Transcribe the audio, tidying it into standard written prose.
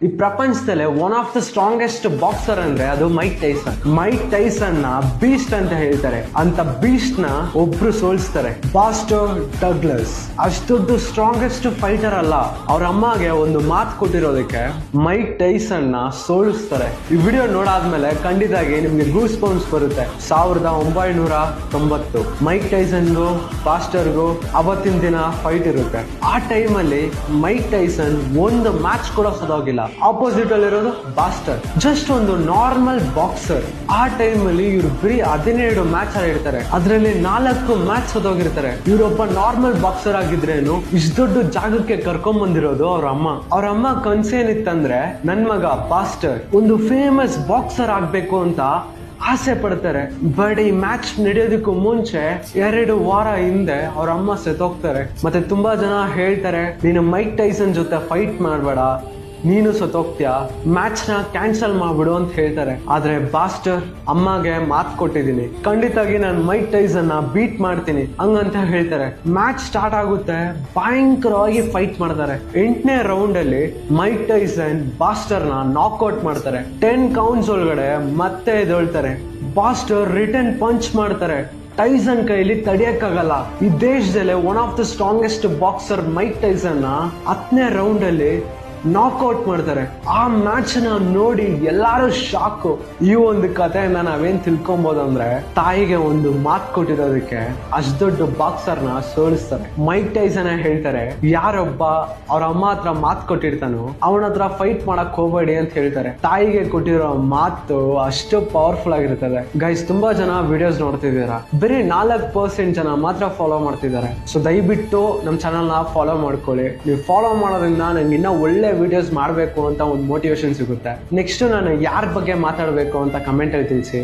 ಈ ಪ್ರಪಂಚದಲ್ಲೇ one of the strongest boxer ಅಂದ್ರೆ ಅದು ಮೈಕ್ ಟೈಸನ್ ನ ಬೀಸ್ಟ್ ಅಂತ ಹೇಳ್ತಾರೆ. ಅಂತ ಬೀಸ್ಟ್ ನ ಒಬ್ರು ಸೋಲಿಸ್ತಾರೆ, ಬಾಸ್ಟರ್ ಡಗ್ಲಸ್. ಅಷ್ಟೊಂದು ಸ್ಟ್ರಾಂಗೆಸ್ಟ್ ಫೈಟರ್ ಅಲ್ಲ, ಅವ್ರ ಅಮ್ಮಗೆ ಒಂದು ಮಾತು ಕೊಟ್ಟಿರೋದಕ್ಕೆ ಮೈಕ್ ಟೈಸನ್ ನ ಸೋಲಿಸ್ತಾರೆ. ಈ ವಿಡಿಯೋ ನೋಡಾದ್ಮೇಲೆ ಖಂಡಿತವಾಗಿ ನಿಮ್ಗೆ ಗೂಸ್ ಬೌನ್ಸ್ ಬರುತ್ತೆ. 1990 ಮೈಕ್ ಟೈಸನ್ಗೂ ಬಾಸ್ಟರ್ಗೂ ಅವತ್ತಿನ ದಿನ ಫೈಟ್ ಇರುತ್ತೆ. ಆ ಟೈಮಲ್ಲಿ ಮೈಕ್ ಟೈಸನ್ ಒಂದು ಮ್ಯಾಚ್ ಕೂಡ ಸೋದೋಗಿಲ್ಲ. ಆಪೋಸಿಟ್ ಅಲ್ಲಿರೋದು ಬಾಸ್ಟರ್, ಜಸ್ಟ್ ಒಂದು ನಾರ್ಮಲ್ ಬಾಕ್ಸರ್. ಆ ಟೈಮ್ ಅಲ್ಲಿ ಇವ್ರು ಬರೀ 17 ಮ್ಯಾಚ್ ಆಡಿರ್ತಾರೆ, ಅದರಲ್ಲಿ 4 ಮ್ಯಾಚ್ ಸೋತೋಗಿರ್ತಾರೆ. ಇವ್ರೊಬ್ಬ ನಾರ್ಮಲ್ ಬಾಕ್ಸರ್ ಆಗಿದ್ರೇನು ಇಷ್ಟು ದೊಡ್ಡ ಜಾಗಕ್ಕೆ ಕರ್ಕೊಂಡ್ ಬಂದಿರೋದು ಅವ್ರ ಅಮ್ಮ ಕನ್ಸೇನಿತ್ತಂದ್ರೆ ನನ್ ಮಗ ಬಾಸ್ಟರ್ ಒಂದು ಫೇಮಸ್ ಬಾಕ್ಸರ್ ಆಗ್ಬೇಕು ಅಂತ ಆಸೆ ಪಡ್ತಾರೆ. ಬಟ್ ಈ ಮ್ಯಾಚ್ ನಡೆಯೋದಕ್ಕೂ ಮುಂಚೆ 2 ವಾರ ಹಿಂದೆ ಅವ್ರ ಅಮ್ಮ ಸತ್ತೋಗ್ತಾರೆ. ಮತ್ತೆ ತುಂಬಾ ಜನ ಹೇಳ್ತಾರೆ, ನೀನು ಮೈಕ್ ಟೈಸನ್ ಜೊತೆ ಫೈಟ್ ಮಾಡ್ಬೇಡ, ನೀನು ಸತ್ತೋಗ್ತೀಯ, ಮ್ಯಾಚ್ ನ ಕ್ಯಾನ್ಸಲ್ ಮಾಡ್ಬಿಡು ಅಂತ ಹೇಳ್ತಾರೆ. ಆದ್ರೆ ಬಾಸ್ಟರ್ ಅಮ್ಮಗೆ ಮಾತು ಕೊಟ್ಟಿದ್ದೀನಿ, ಖಂಡಿತವಾಗಿ ನಾನು ಮೈಕ್ ಟೈಸನ್ ನ ಬೀಟ್ ಮಾಡ್ತೀನಿ ಹಂಗಂತ ಹೇಳ್ತಾರೆ. ಮ್ಯಾಚ್ ಸ್ಟಾರ್ಟ್ ಆಗುತ್ತೆ, ಭಯಂಕರವಾಗಿ ಫೈಟ್ ಮಾಡ್ತಾರೆ. 8ನೇ ರೌಂಡ್ ಅಲ್ಲಿ ಮೈಕ್ ಟೈಸನ್ ಬಾಸ್ಟರ್ ನ ನಾಕ್ಔಟ್ ಮಾಡ್ತಾರೆ. 10 ಕೌಂಟ್ಸ್ ಒಳಗಡೆ ಮತ್ತೆ ಎದ್ದೇಳ್ತಾರೆ. ಬಾಸ್ಟರ್ ರಿಟರ್ನ್ ಪಂಚ್ ಮಾಡ್ತಾರೆ, ಟೈಸನ್ ಕೈಲಿ ತಡಿಯಕ್ಕಾಗಲ್ಲ. ಈ ದೇಶದಲ್ಲೇ one of the strongest boxer Mike Tyson ನ 10ನೇ ರೌಂಡ್ ಅಲ್ಲಿ ನಾಕ್ಔಟ್ ಮಾಡ್ತಾರೆ. ಆ ಮ್ಯಾಚ್ ನ ನೋಡಿ ಎಲ್ಲಾರು ಶಾಕ್. ಈ ಒಂದು ಕಥೆಯನ್ನ ನಾವೇನ್ ತಿಳ್ಕೊಬಹುದು ಅಂದ್ರೆ, ತಾಯಿಗೆ ಒಂದು ಮಾತು ಕೊಟ್ಟಿರೋದಕ್ಕೆ ಅಷ್ಟ್ ದೊಡ್ಡ ಬಾಕ್ಸರ್ ನ ಸೋಲಿಸ್ತಾರೆ. ಮೈಕ್ ಟೈಸನ್ ಹೇಳ್ತಾರೆ, ಯಾರೊಬ್ಬ ಅವ್ರ ಅಮ್ಮ ಹತ್ರ ಮಾತು ಕೊಟ್ಟಿರ್ತಾನೋ ಅವನ ಹತ್ರ ಫೈಟ್ ಮಾಡಕ್ ಹೋಗ್ಬೇಡಿ ಅಂತ ಹೇಳ್ತಾರೆ. ತಾಯಿಗೆ ಕೊಟ್ಟಿರೋ ಮಾತು ಅಷ್ಟು ಪವರ್ಫುಲ್ ಆಗಿರ್ತದೆ. ಗೈಸ್, ತುಂಬಾ ಜನ ವಿಡಿಯೋಸ್ ನೋಡ್ತಿದ್ದೀರಾ, ಬರೀ 4% ಜನ ಮಾತ್ರ ಫಾಲೋ ಮಾಡ್ತಿದ್ದಾರೆ. ಸೊ ದಯವಿಟ್ಟು ನಮ್ಮ ಚಾನಲ್ ನ ಫಾಲೋ ಮಾಡ್ಕೊಳ್ಳಿ. ನೀವು ಫಾಲೋ ಮಾಡೋದ್ರಿಂದ ನಂಗೆ ಇನ್ನೂ ಒಳ್ಳೆ ವಿಡಿಯೋಸ್ ಮಾಡಬೇಕು ಅಂತ ಒಂದು ಮೋಟಿವೇಶನ್ ಸಿಗುತ್ತೆ. ನೆಕ್ಸ್ಟ್ ನಾನು ಯಾರ ಬಗ್ಗೆ ಮಾತಾಡಬೇಕು ಅಂತ ಕಮೆಂಟ್ ಅಲ್ಲಿ ತಿಳಿಸಿ.